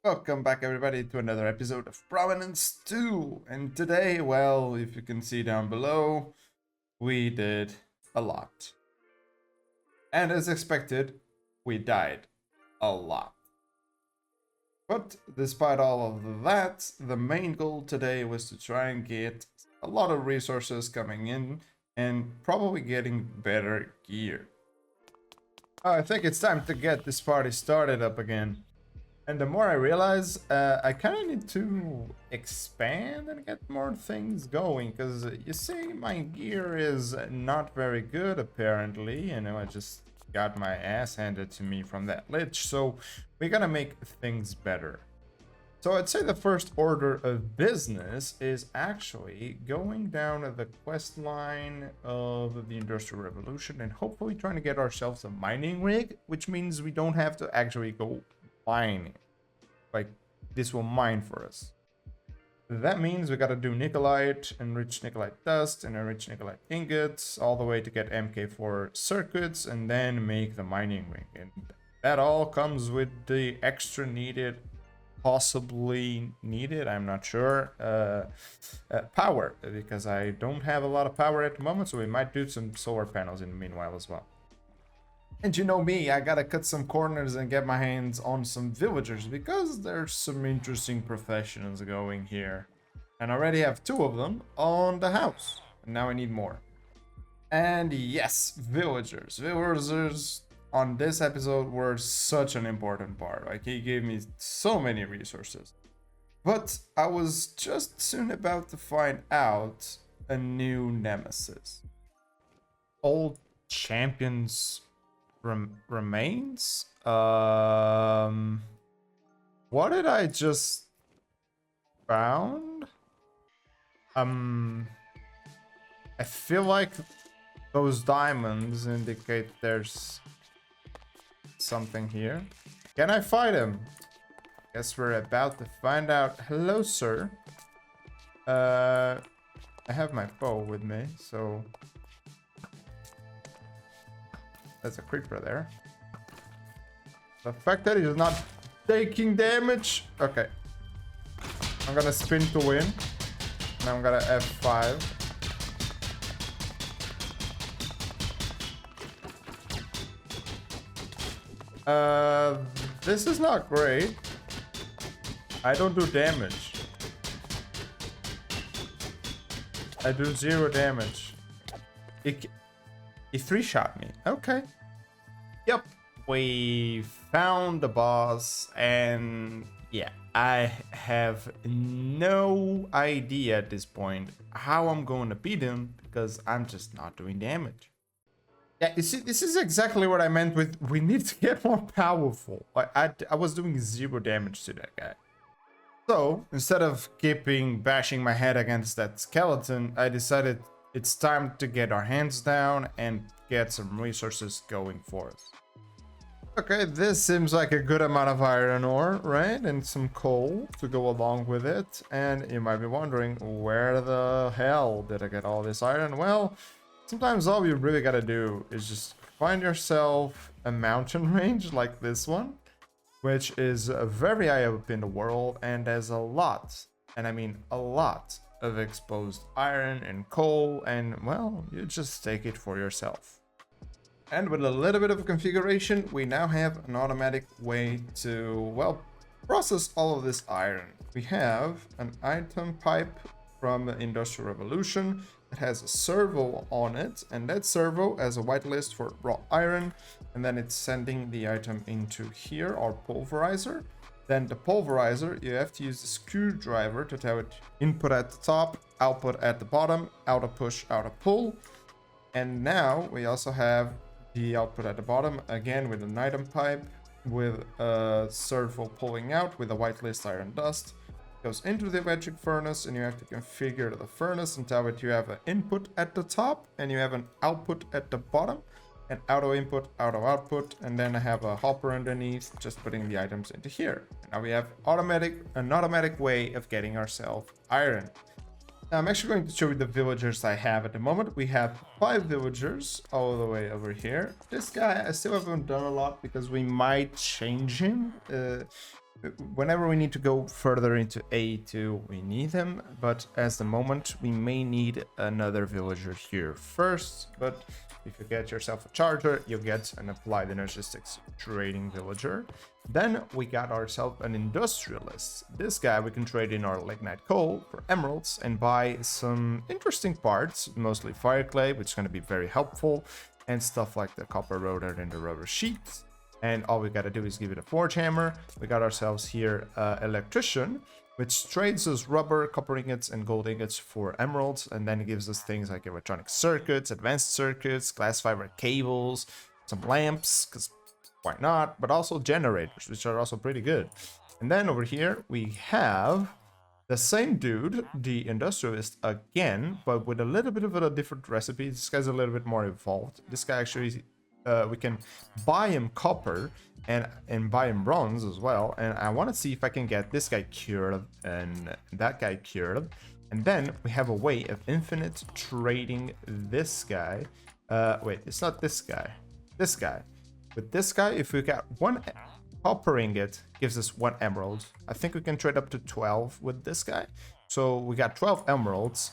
Welcome back everybody to another episode of Prominence 2. And today, well, if you can see down below, we did a lot. And as expected, we died a lot. But despite all of that, the main goal today was to try and get a lot of resources coming in and probably getting better gear. I think it's time to get this party started up again. And the more I realize, I kind of need to expand and get more things going. Because you see, my gear is not very good, apparently. You know, I just got my ass handed to me from that lich. So we gotta make things better. So I'd say the first order of business is actually going down the quest line of the Industrial Revolution. And hopefully trying to get ourselves a mining rig. Which means we don't have to actually go mining. Like, this will mine for us. That means we gotta do Nikolite, enrich Nikolite dust, and enrich Nikolite ingots, all the way to get MK4 circuits, and then make the mining ring. And that all comes with the extra needed, possibly needed, I'm not sure, power. Because I don't have a lot of power at the moment, so we might do some solar panels in the meanwhile as well. And you know me, I gotta cut some corners and get my hands on some villagers because there's some interesting professions going here. And I already have 2 of them on the house. And now I need more. And yes, villagers. Villagers on this episode were such an important part. Like, he gave me so many resources. But I was just soon about to find out a new nemesis. Old champions remains. What did I just found? I feel like those diamonds indicate there's something here. Can I fight him? Guess we're about to find out. Hello, sir. I have my bow with me, so there's a creeper there. The fact that he's not taking damage. Okay. I'm gonna spin to win. And I'm gonna F5. This is not great. I don't do damage. I do 0 damage. He 3-shot me. Okay. Yep. We found the boss, and yeah, I have no idea at this point how I'm going to beat him because I'm just not doing damage. Yeah, you see, this is exactly what I meant with we need to get more powerful. Like, I was doing 0 damage to that guy. So instead of keeping bashing my head against that skeleton, I decided it's time to get our hands down and get some resources going for us. Okay, this seems like a good amount of iron ore, right? And some coal to go along with it. And you might be wondering, where the hell did I get all this iron? Well, sometimes all you really gotta do is just find yourself a mountain range like this one, which is very high up in the world and has a lot, and I mean a lot, of exposed iron and coal, and well, you just take it for yourself. And with a little bit of configuration, we now have an automatic way to, well, process all of this iron. We have an item pipe from the Industrial Revolution. It has a servo on it, and that servo has a whitelist for raw iron, and then it's sending the item into here, our pulverizer. Then the pulverizer, you have to use the screwdriver to tell it input at the top, output at the bottom, outer push, outer pull. And now we also have the output at the bottom, again with an item pipe, with a servo pulling out with a whitelist iron dust. Goes into the electric furnace, and you have to configure the furnace and tell it you have an input at the top and you have an output at the bottom, and auto input, auto output, and then I have a hopper underneath just putting the items into here. And now we have an automatic way of getting ourselves iron. Now I'm actually going to show you the villagers I have at the moment. We have 5 villagers all the way over here. This guy I still haven't done a lot because we might change him. whenever we need to go further into A2, we need him, but as the moment, we may need another villager here first, but if you get yourself a charger, you get an applied energistics trading villager. Then we got ourselves an industrialist. This guy we can trade in our lignite coal for emeralds and buy some interesting parts, mostly fire clay, which is going to be very helpful, and stuff like the copper rotor and the rubber sheets. And all we gotta do is give it a forge hammer. We got ourselves here electrician, which trades us rubber, copper ingots, and gold ingots for emeralds, and then it gives us things like electronic circuits, advanced circuits, glass fiber cables, some lamps, because why not? But also generators, which are also pretty good. And then over here we have the same dude, the industrialist again, but with a little bit of a different recipe. This guy's a little bit more evolved. This guy actually, we can buy him copper and buy him bronze as well. And I want to see if I can get this guy cured and that guy cured. And then we have a way of infinite trading this guy. Wait, it's not this guy. This guy. With this guy, if we got one copper ingot, gives us 1 emerald. I think we can trade up to 12 with this guy. So we got 12 emeralds.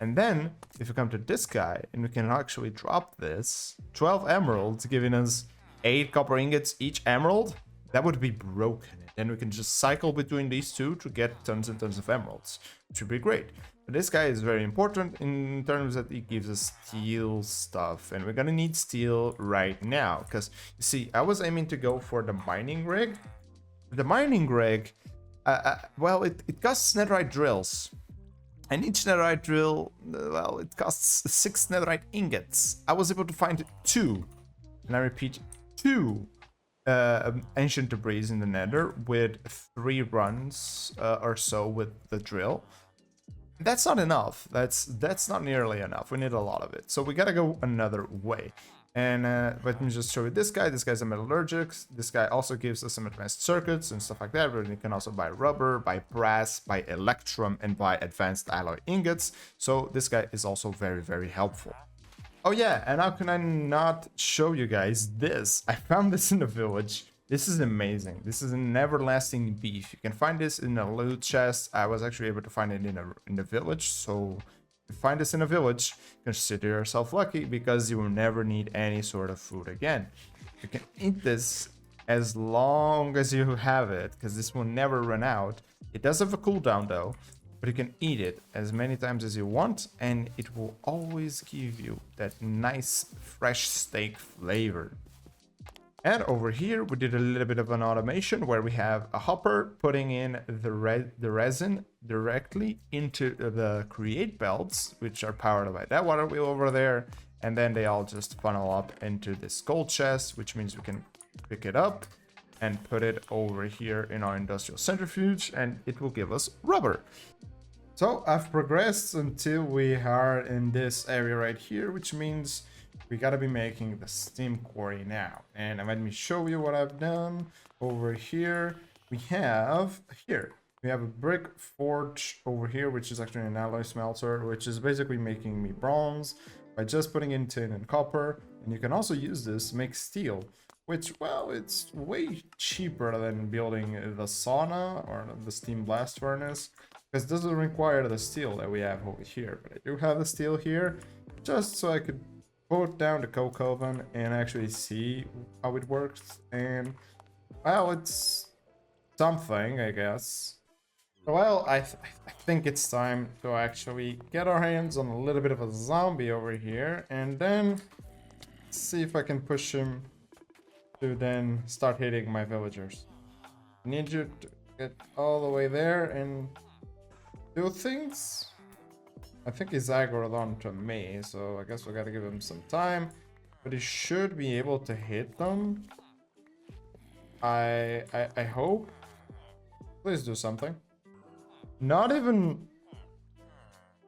And then if we come to this guy and we can actually drop this 12 emeralds, giving us 8 copper ingots each emerald, that would be broken. Then we can just cycle between these two to get tons and tons of emeralds, which would be great. But this guy is very important in terms that he gives us steel stuff, and we're gonna need steel right now because you see, I was aiming to go for the mining rig. The mining rig, well, it costs netherite drills. And each netherite drill, well, it costs 6 netherite ingots. I was able to find 2, and I repeat, 2 ancient debris in the nether with 3 runs or so with the drill. That's not enough. That's not nearly enough. We need a lot of it. So we gotta go another way. And let me just show you this guy. This guy's a metallurgic. This guy also gives us some advanced circuits and stuff like that. But you can also buy rubber, buy brass, buy electrum, and buy advanced alloy ingots. So this guy is also very, very helpful. Oh yeah, and how can I not show you guys this? I found this in the village. This is amazing. This is an everlasting beef. You can find this in a loot chest. I was actually able to find it in the village. So if you find this in a village, consider yourself lucky because you will never need any sort of food again. You can eat this as long as you have it because this will never run out. It does have a cooldown though, but you can eat it as many times as you want and it will always give you that nice fresh steak flavor. And over here, we did a little bit of an automation where we have a hopper putting in the resin directly into the create belts, which are powered by that water wheel over there. And then they all just funnel up into this gold chest, which means we can pick it up and put it over here in our industrial centrifuge, and it will give us rubber. So I've progressed until we are in this area right here, which means we gotta be making the steam quarry now. And let me show you what I've done over here. We have a brick forge over here, which is actually an alloy smelter, which is basically making me bronze by just putting in tin and copper. And you can also use this to make steel, which, well, it's way cheaper than building the sauna or the steam blast furnace, because it doesn't require the steel that we have over here. But I do have the steel here just so I could put down the coke oven and actually see how it works. And well, it's something, I guess. Well, I think it's time to actually get our hands on a little bit of a zombie over here and then see if I can push him to then start hitting my villagers. I need you to get all the way there and do things. I think he's aggroed on to me, so I guess we gotta give him some time. But he should be able to hit them. I hope. Please do something. Not even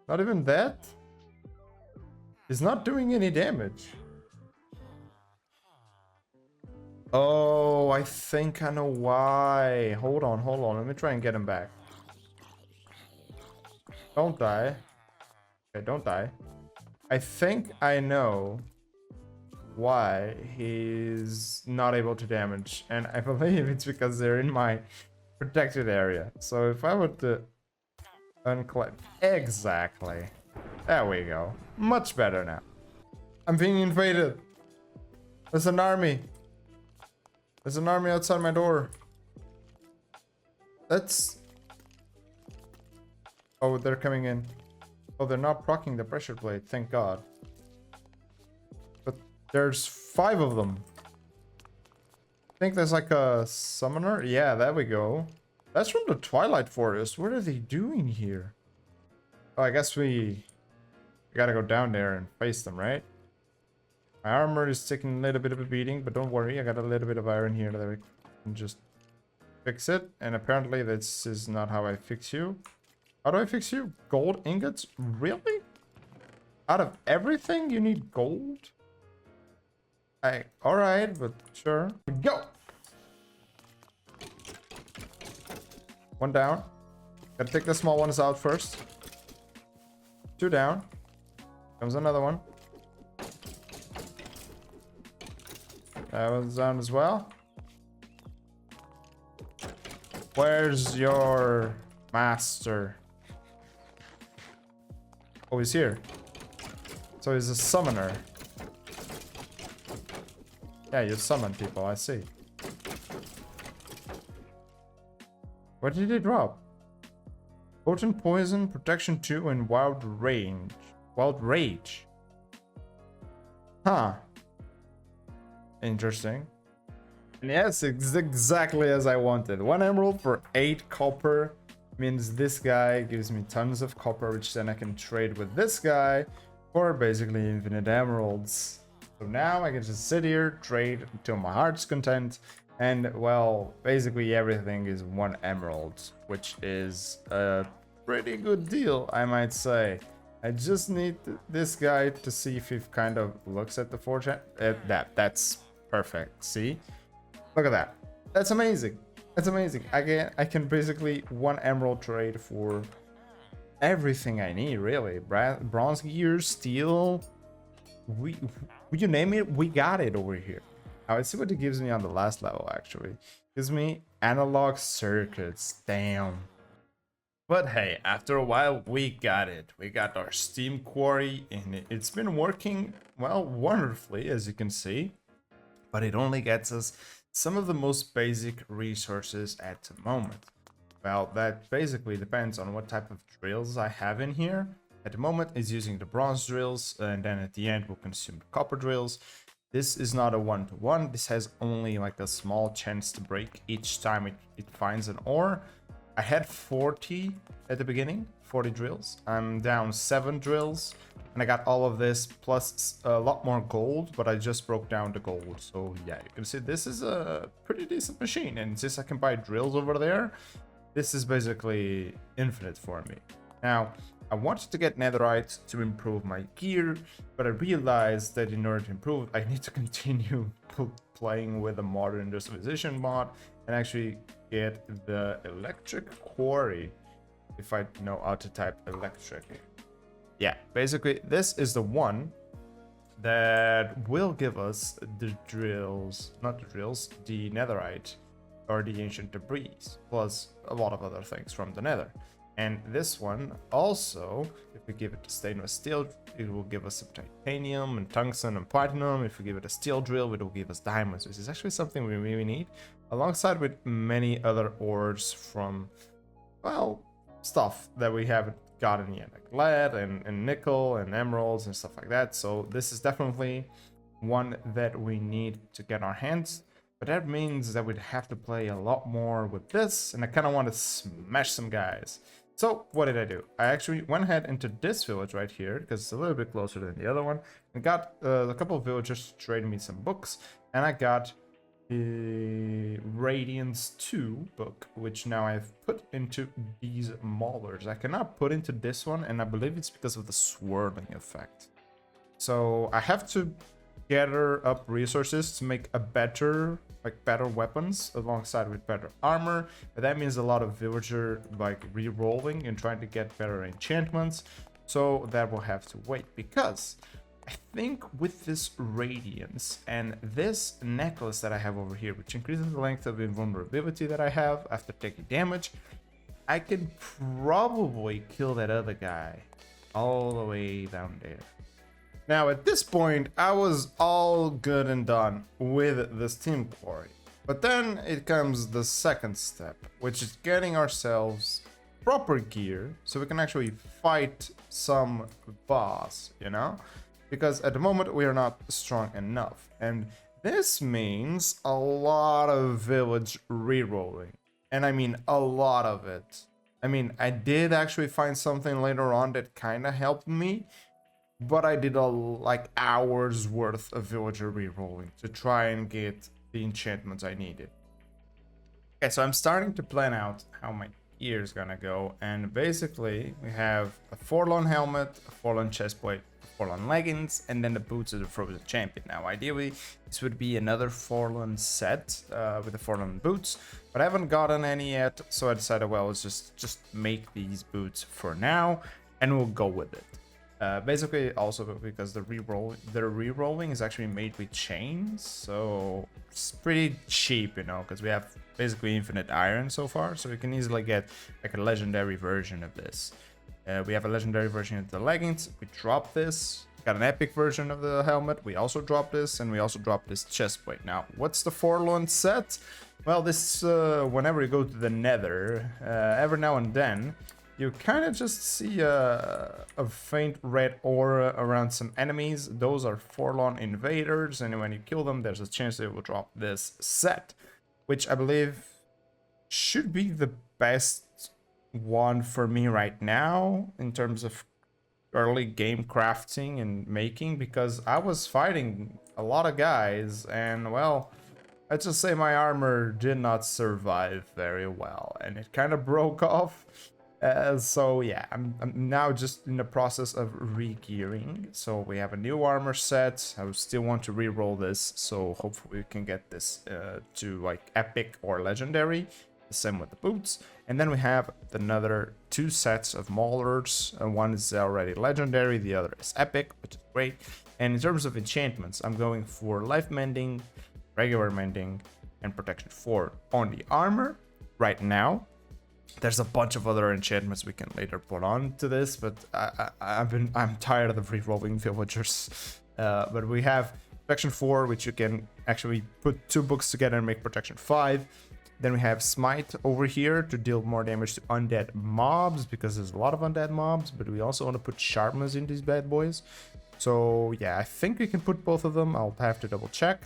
that. He's not doing any damage. Oh, I think I know why. Hold on. Let me try and get him back. Don't die. Okay, don't die. I think I know why he's not able to damage, and I believe it's because they're in my protected area. So if I were to unclip, exactly. There we go. Much better now. I'm being invaded. There's an army. There's an army outside my door. That's... Oh, they're coming in. Oh, they're not proccing the pressure plate, thank God. But there's 5 of them. I think there's like a summoner. Yeah, there we go. That's from the Twilight Forest. What are they doing here? Oh, I guess we gotta go down there and face them, right? My armor is taking a little bit of a beating, but don't worry, I got a little bit of iron here that we can just fix it. And apparently this is not how I fix you. How do I fix you? Gold ingots? Really? Out of everything you need gold? Alright, but sure. Go! 1 down. Gotta take the small ones out first. 2 down. Comes another one. That one's down as well. Where's your master? Oh, he's here. So he's a summoner. Yeah, you summon people, I see. What did he drop? Potent poison, protection 2, and wild range. Wild rage. Huh. Interesting. And yes, it's exactly as I wanted. 1 emerald for 8 copper means this guy gives me tons of copper, which then I can trade with this guy for basically infinite emeralds. So now I can just sit here, trade to my heart's content, and well, basically everything is 1 emerald, which is a pretty good deal, I might say. I just need this guy to see if he kind of looks at the forge. That's perfect. See? Look at that. That's amazing. That's amazing. I can basically 1 emerald trade for everything I need, really. Bronze gear, steel. You name it, we got it over here. Now let's see what it gives me on the last level, actually. It gives me analog circuits. Damn. But hey, after a while, we got it. We got our steam quarry, and it's been working, well, wonderfully, as you can see. But it only gets us some of the most basic resources at the moment. Well, that basically depends on what type of drills I have in here. At the moment, it's using the bronze drills, and then at the end, we'll consume the copper drills. This is not a one-to-one. This has only like a small chance to break each time it finds an ore. I had 40 at the beginning, 40 drills. I'm down 7 drills, and I got all of this plus a lot more gold, but I just broke down the gold. So yeah, you can see this is a pretty decent machine, and since I can buy drills over there, this is basically infinite for me. Now, I wanted to get netherite to improve my gear, but I realized that in order to improve, I need to continue playing with the modern industrialization mod and actually get the electric quarry, if I know how to type electric. Yeah, basically this is the one that will give us the drills, not the drills, the netherite or the ancient debris, plus a lot of other things from the nether. And this one also, if we give it to stainless steel, it will give us some titanium and tungsten and platinum. If we give it a steel drill, it will give us diamonds, which is actually something we really need, alongside with many other ores from, well, stuff that we haven't gotten yet, like lead and nickel and emeralds and stuff like that. So this is definitely one that we need to get our hands. But that means that we'd have to play a lot more with this, and I kind of want to smash some guys. So what did I do? I actually went ahead into this village right here, because it's a little bit closer than the other one, and got a couple of villagers to trade me some books, and I got the Radiance 2 book, which now I've put into these maulers. I cannot put into this one, and I believe it's because of the swirling effect. So I have to gather up resources to make a better weapons alongside with better armor, but that means a lot of villager re-rolling and trying to get better enchantments, so that will have to wait, because I think with this radiance and this necklace that I have over here, which increases the length of invulnerability that I have after taking damage, I can probably kill that other guy all the way down there. Now at this point, I was all good and done with the steam quarry. But then it comes the second step, which is getting ourselves proper gear so we can actually fight some boss, you know? Because at the moment we are not strong enough. And this means a lot of village rerolling. And I mean a lot of it. I mean, I did actually find something later on that kind of helped me, but I did like hours worth of villager rerolling to try and get the enchantments I needed. Okay, so I'm starting to plan out how my gear is gonna go, and basically we have a forlorn helmet, a forlorn chestplate, forlorn leggings, and then the boots of the frozen champion. Now ideally this would be another forlorn set with the forlorn boots, but I haven't gotten any yet, so I decided, well, let's just make these boots for now and we'll go with it. Basically also because the rerolling is actually made with chains, so it's pretty cheap, you know, because we have basically infinite iron so far, so we can easily get like a legendary version of this. We have a legendary version of the leggings, we drop this, got an epic version of the helmet, we also drop this, and we also drop this chestplate. Now, what's the forlorn set? Well, this, whenever you go to the nether, every now and then, you kind of just see a faint red aura around some enemies. Those are forlorn invaders, and when you kill them, there's a chance they will drop this set, which I believe should be the best one for me right now in terms of early game crafting and making, because I was fighting a lot of guys, and well, let's just say my armor did not survive very well, and it kind of broke off. So yeah, I'm now just in the process of re-gearing. So we have a new armor set. I still want to re-roll this, so hopefully we can get this to like epic or legendary. The same with the boots. And then we have another 2 sets of maulers. One is already legendary, the other is epic, which is great. And in terms of enchantments, I'm going for life mending, regular mending, and protection 4 on the armor right now. There's a bunch of other enchantments we can later put on to this, but I'm tired of the re-rolling villagers. But we have protection 4, which you can actually put 2 books together and make protection 5. Then we have smite over here to deal more damage to undead mobs, because there's a lot of undead mobs, but we also want to put sharpness in these bad boys. So yeah, I think we can put both of them. I'll have to double check.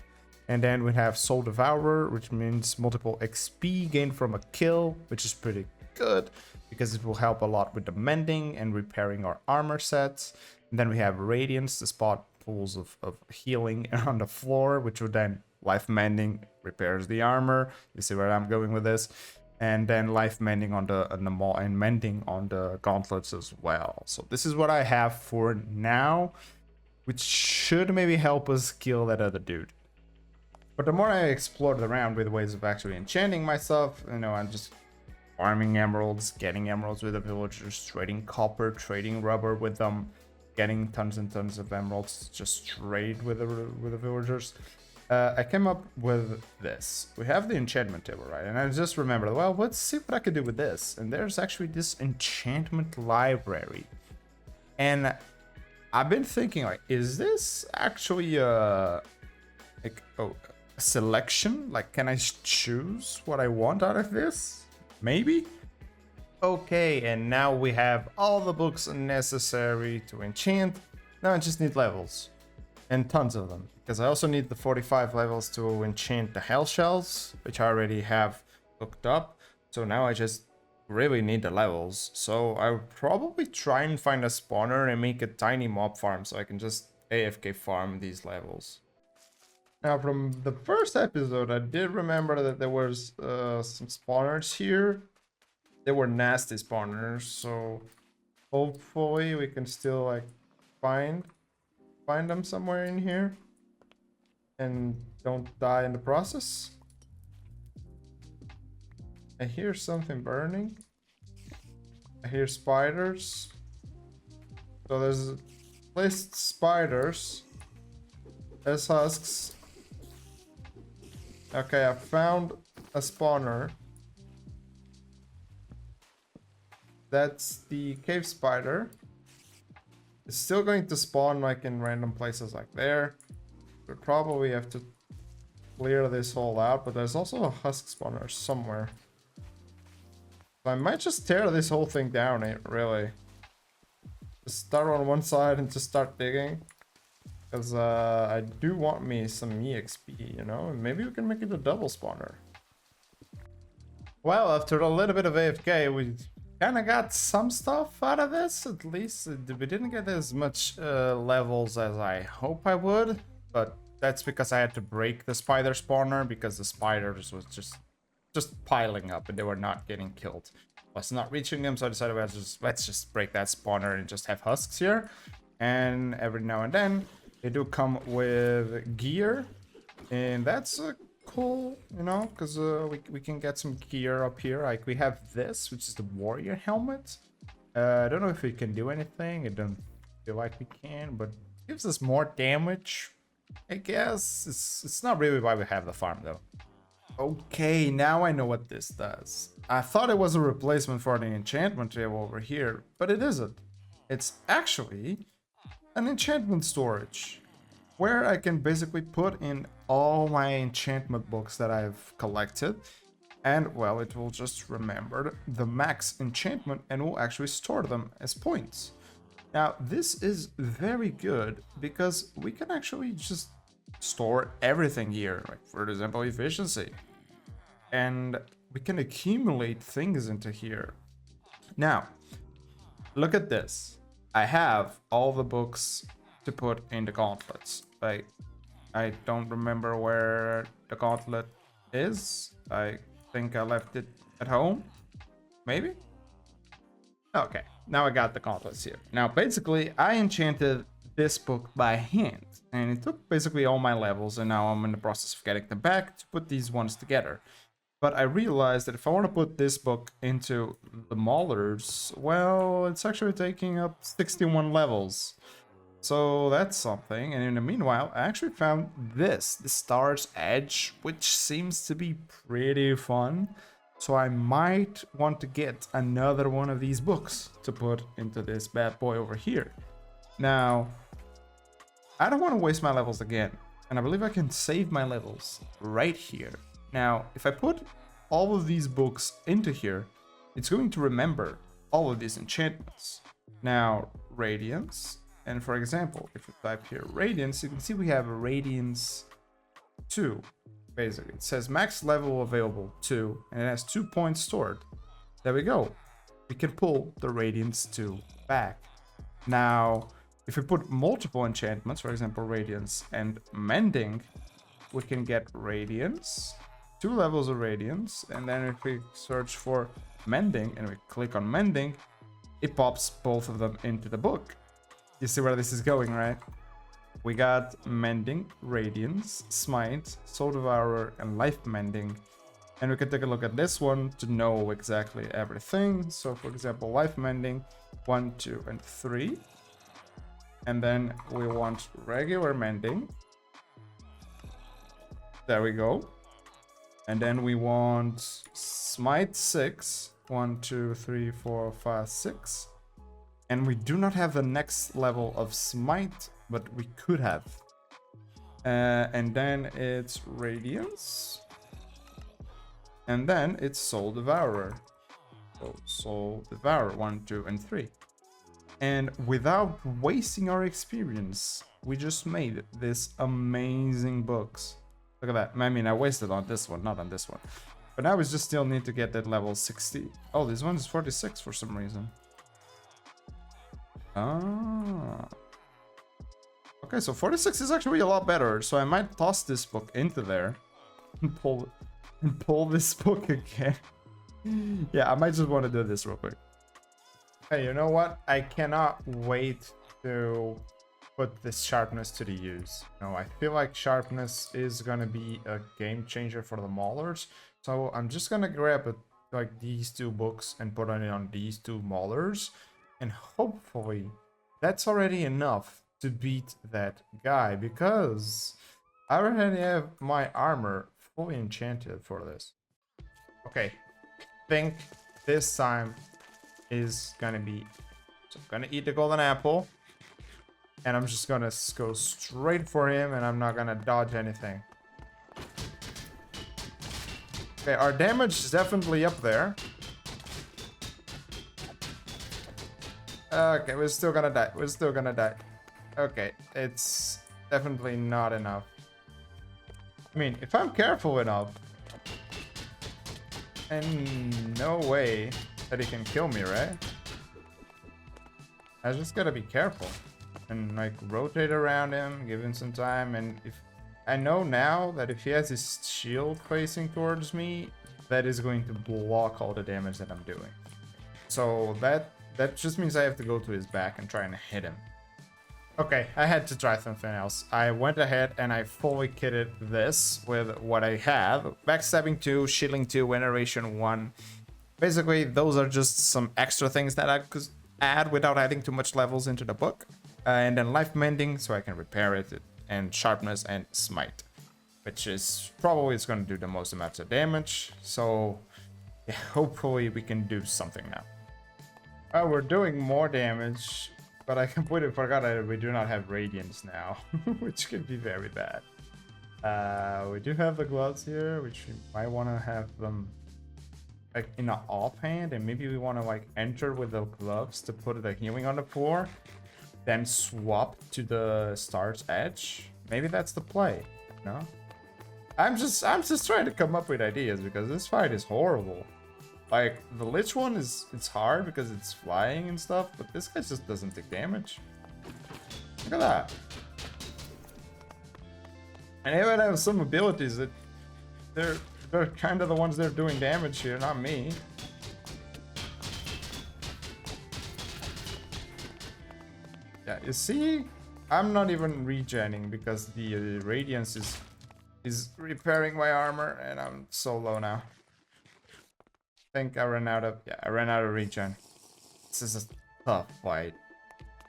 And then we have Soul Devourer, which means multiple XP gained from a kill, which is pretty good because it will help a lot with the mending and repairing our armor sets. And then we have Radiance, the spot pools of healing on the floor, which would then life mending, repairs the armor. You see where I'm going with this. And then life mending on the maul and mending on the gauntlets as well. So this is what I have for now, which should maybe help us kill that other dude. But the more I explored around with ways of actually enchanting myself, you know, I'm just farming emeralds, getting emeralds with the villagers, trading copper, trading rubber with them, getting tons and tons of emeralds just trade with the villagers. I came up with this. We have the enchantment table, right? And I just remembered, well, let's see what I could do with this. And there's actually this enchantment library. And I've been thinking, like, is this actually a selection? Like, can I choose what I want out of this? Maybe? Okay, and now we have all the books necessary to enchant. Now I just need levels. And tons of them. Because I also need the 45 levels to enchant the hell shells, which I already have hooked up. So now I just really need the levels. So I'll probably try and find a spawner and make a tiny mob farm so I can just AFK farm these levels. Now from the first episode, I did remember that there was some spawners here. They were nasty spawners, so hopefully we can still like find them somewhere in here and don't die in the process. I hear something burning. I hear spiders. So there's list spiders as husks. Okay, I found a spawner. That's the cave spider. It's still going to spawn like in random places like there. We probably have to clear this hole out, but there's also a husk spawner somewhere. So I might just tear this whole thing down, really. Just start on one side and just start digging. Because I do want me some EXP, you know? And maybe we can make it a double spawner. Well, after a little bit of AFK, we kind of got some stuff out of this, at least. We didn't get as much levels as I hope I would, but that's because I had to break the spider spawner because the spiders was just piling up and they were not getting killed. I was not reaching them, so I decided let's just break that spawner and just have husks here. And every now and then they do come with gear, and that's cool, you know, because we can get some gear up here. Like we have this, which is the warrior helmet. I don't know if we can do anything. I don't feel like we can, but it gives us more damage, I guess. It's not really why we have the farm though. Okay, now I know what this does. I thought it was a replacement for the enchantment table over here, but it isn't. It's actually an enchantment storage, where I can basically put in all my enchantment books that I've collected, and well, it will just remember the max enchantment and will actually store them as points. Now, this is very good because we can actually just store everything here, like for example, efficiency. And we can accumulate things into here. Now, look at this. I have all the books to put in the gauntlets. I don't remember where the gauntlet is. I think I left it at home. Maybe? Okay, now I got the gauntlets here. Now, basically, I enchanted this book by hand. And it took basically all my levels, and now I'm in the process of getting them back to put these ones together. But I realized that if I want to put this book into the Maulers, well, it's actually taking up 61 levels. So that's something. And in the meanwhile, I actually found this, the Star's Edge, which seems to be pretty fun. So I might want to get another one of these books to put into this bad boy over here. Now, I don't want to waste my levels again, and I believe I can save my levels right here. Now, if I put all of these books into here, it's going to remember all of these enchantments. Now, Radiance, and for example, if we type here Radiance, you can see we have a Radiance 2, basically. It says max level available 2, and it has 2 points stored. There we go. We can pull the Radiance 2 back. Now, if we put multiple enchantments, for example, Radiance and Mending, we can get Radiance, 2 levels of Radiance, and then if we search for Mending and we click on Mending, it pops both of them into the book. You see where this is going, right? We got Mending, Radiance, Smite, Soul Devourer, and Life Mending. And we can take a look at this one to know exactly everything. So for example, Life Mending, 1, 2, and 3. And then we want regular mending. There we go. And then we want smite 6. 1, 2, 3, 4, 5, 6. And we do not have the next level of smite, but we could have. And then it's radiance. And then it's soul devourer. So soul devourer 1, 2, and 3. And without wasting our experience, we just made this amazing books. Look at that. I mean, I wasted on this one, not on this one. But now we just still need to get that level 60. Oh, this one is 46 for some reason. Ah. Okay, so 46 is actually a lot better. So I might toss this book into there and pull this book again. Yeah, I might just want to do this real quick. Hey, you know what? I cannot wait to put this sharpness to the use. You know, I feel like sharpness is gonna be a game changer for the maulers. So I'm just gonna grab like these 2 books and put it on these 2 maulers, and hopefully that's already enough to beat that guy because I already have my armor fully enchanted for this. Okay, think this time is gonna be. So I'm gonna eat the golden apple, and I'm just gonna go straight for him, and I'm not gonna dodge anything. Okay, our damage is definitely up there. Okay, we're still gonna die. We're still gonna die. Okay, it's definitely not enough. I mean, if I'm careful enough, and no way that he can kill me, right? I just gotta be careful and like rotate around him, give him some time. And if I know now that if he has his shield facing towards me, that is going to block all the damage that I'm doing. So that just means I have to go to his back and try and hit him. Okay, I had to try something else. I went ahead and I fully kitted this with what I have. Backstabbing 2, shielding 2, veneration 1. Basically, those are just some extra things that I could add without adding too much levels into the book. And then life mending, so I can repair it. And sharpness and smite, which is probably is going to do the most amount of damage. So yeah, hopefully we can do something now. Oh, we're doing more damage. But I completely forgot that we do not have radiance now, which could be very bad. We do have the gloves here, which we might want to have them like in an offhand, and maybe we want to like enter with the gloves to put the healing on the floor, then swap to the star's edge. Maybe that's the play. No, I'm just trying to come up with ideas because this fight is horrible. Like, the Lich one it's hard because it's flying and stuff, but this guy just doesn't take damage. Look at that. And even have some abilities that they're kind of the ones that are doing damage here, not me. Yeah, you see? I'm not even regenning because the radiance is repairing my armor and I'm so low now. I think I ran out of regen. This is a tough fight.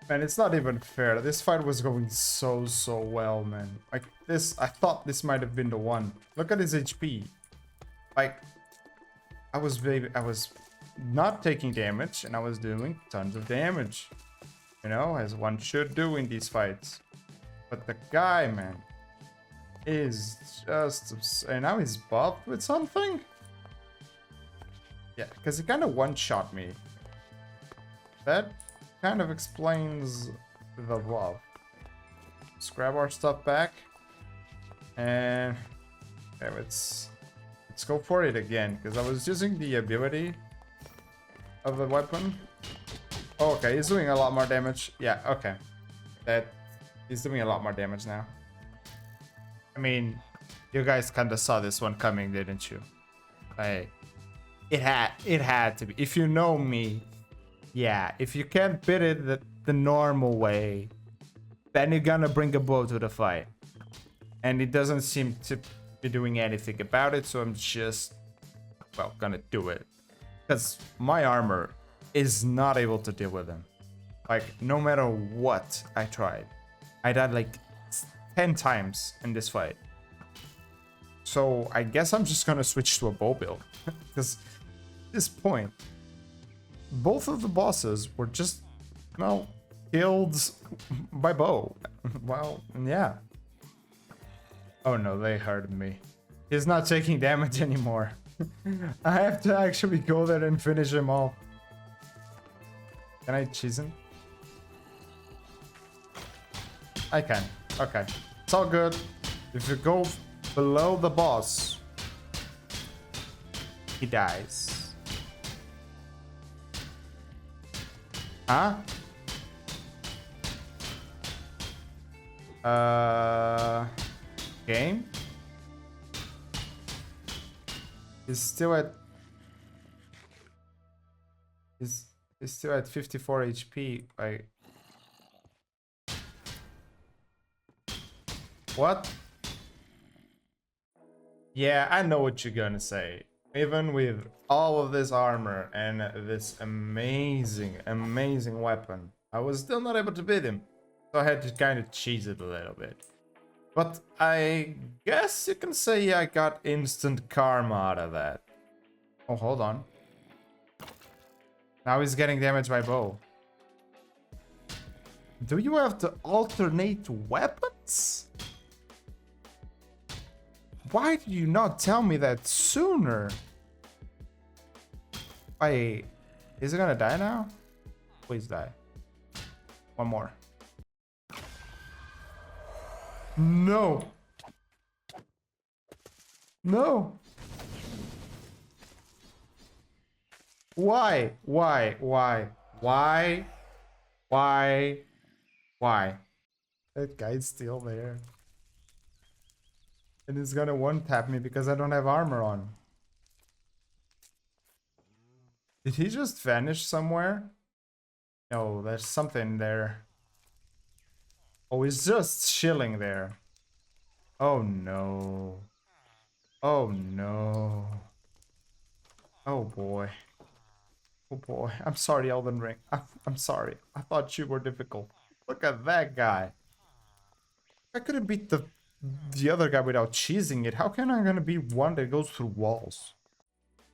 Man, it's not even fair. This fight was going so well, man. Like this, I thought this might have been the one. Look at his HP. Like I was not taking damage and I was doing tons of damage. You know, as one should do in these fights. But the guy, man, is just and now he's buffed with something? Yeah, because he kind of one-shot me. That kind of explains the love. Let's grab our stuff back. And okay, let's go for it again. Because I was using the ability of the weapon. Oh, okay, he's doing a lot more damage. Yeah, okay. He's doing a lot more damage now. I mean, you guys kind of saw this one coming, didn't you? Hey. It had to be. If you know me, yeah. If you can't beat it the normal way, then you're gonna bring a bow to the fight, and it doesn't seem to be doing anything about it. So I'm just, well, gonna do it, because my armor is not able to deal with him. Like no matter what I tried, I died like 10 times in this fight. So I guess I'm just gonna switch to a bow build, because at this point, both of the bosses were just, well, killed by bow. Well, yeah. Oh no, they hurt me. He's not taking damage anymore. I have to actually go there and finish him off. Can I cheese him? I can. Okay. It's all good. If you go below the boss, he dies. Huh? Game? He's still at... He's still at 54 HP. Like... What? Yeah, I know what you're gonna say. Even with all of this armor and this amazing weapon, I was still not able to beat him. So I had to kind of cheese it a little bit. But I guess you can say I got instant karma out of that. Oh, hold on. Now he's getting damaged by bow. Do you have to alternate weapons? Why did you not tell me that sooner? Wait, is it gonna die now? Please die. One more. No. No. Why? Why? Why? Why? Why? Why? That guy's still there. And he's gonna one-tap me because I don't have armor on. Did he just vanish somewhere? No, there's something there. Oh, he's just chilling there. Oh no. Oh no. Oh boy. Oh boy. I'm sorry, Elden Ring. I'm sorry. I thought you were difficult. Look at that guy. I couldn't beat the other guy without cheesing it. How can I gonna be one that goes through walls?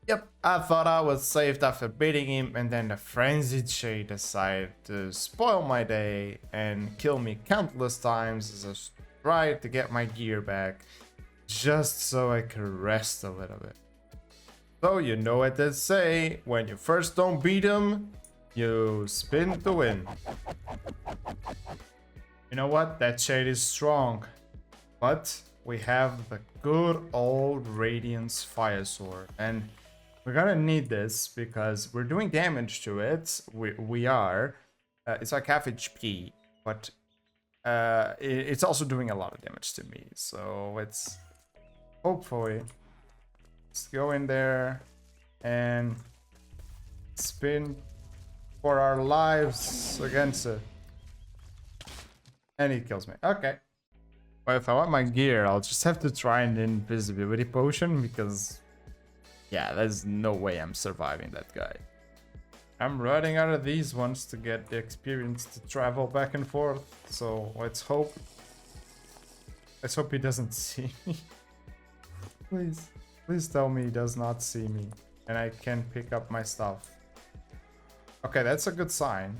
Yep, I thought I was saved after beating him, and then the Frenzied Shade decided to spoil my day and kill me countless times as I tried to get my gear back, just so I could rest a little bit. So you know what they say, when you first don't beat him, you spin to win. You know what, that shade is strong, but we have the good old Radiance Fire Sword, and we're gonna need this because we're doing damage to it. We are. It's like half HP, but it's also doing a lot of damage to me. So it's hopefully let's go in there and spin for our lives against it, and he kills me. Okay. Well, if I want my gear, I'll just have to try an invisibility potion because. Yeah, there's no way I'm surviving that guy. I'm running out of these ones to get the experience to travel back and forth. So let's hope. Let's hope he doesn't see me. Please. Please tell me he does not see me. And I can pick up my stuff. Okay, that's a good sign.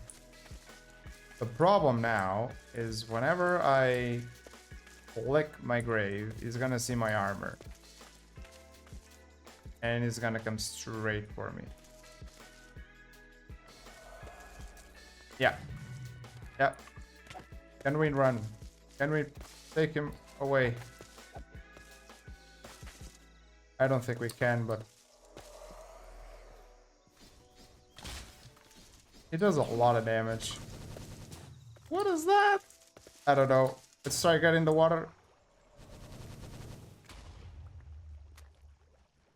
The problem now is whenever I click my grave, he's gonna see my armor. And he's gonna come straight for me. Yeah. Yeah. Can we run? Can we take him away? I don't think we can, but... he does a lot of damage. What is that? I don't know. Let's try getting the water.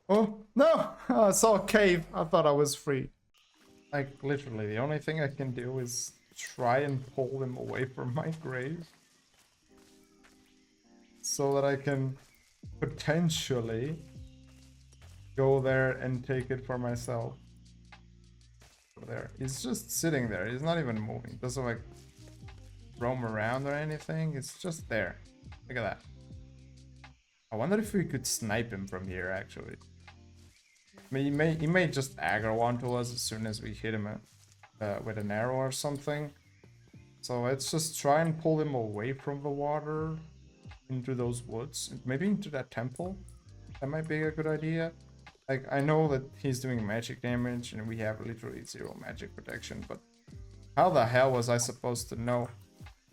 Oh, no! I saw a cave. I thought I was free. Like, literally, the only thing I can do is try and pull him away from my grave. So that I can potentially go there and take it for myself. There. He's just sitting there. He's not even moving. He doesn't, like, roam around or anything. It's just there. Look at that. I wonder if we could snipe him from here, actually. I mean, he may just aggro onto us as soon as we hit him with an arrow or something. So let's just try and pull him away from the water into those woods. Maybe into that temple. That might be a good idea. Like, I know that he's doing magic damage and we have literally 0 magic protection, but how the hell was I supposed to know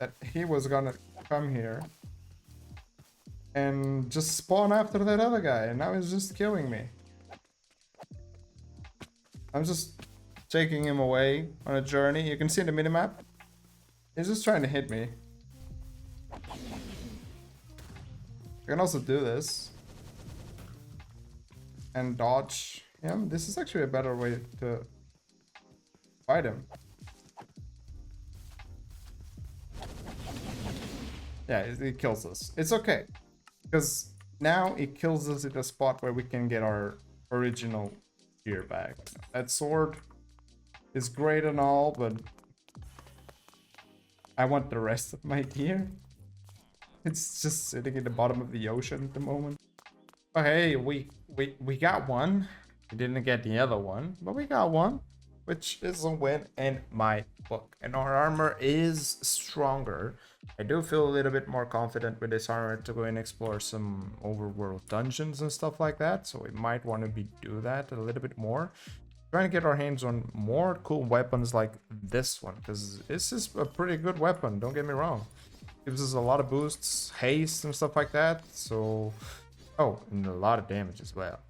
that he was gonna come here and just spawn after that other guy, and now he's just killing me? I'm just taking him away on a journey. You can see the minimap. He's just trying to hit me. I can also do this. And dodge him. This is actually a better way to fight him. Yeah, he kills us. It's okay. Because now it kills us at a spot where we can get our original gear back. That sword is great and all, but I want the rest of my gear. It's just sitting in the bottom of the ocean at the moment. But hey, we got one. We didn't get the other one, but we got one, which is a win in my book. And our armor is stronger. I do feel a little bit more confident with this armor to go and explore some overworld dungeons and stuff like that. So we might want to do that a little bit more. Trying to get our hands on more cool weapons like this one, because this is a pretty good weapon, don't get me wrong. Gives us a lot of boosts, haste and stuff like that. So, oh, and a lot of damage as well.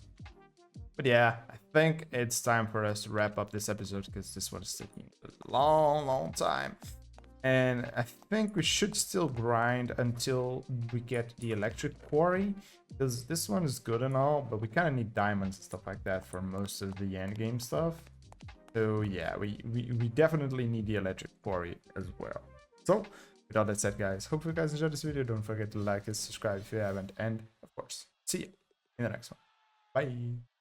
But yeah, I think it's time for us to wrap up this episode because this one is taking a long time. And I think we should still grind until we get the electric quarry, because this one is good and all, but we kind of need diamonds and stuff like that for most of the end game stuff. So yeah, we definitely need the electric quarry as well. So with all that said, guys, hope you guys enjoyed this video. Don't forget to like and subscribe if you haven't, and of course, see you in the next one. Bye.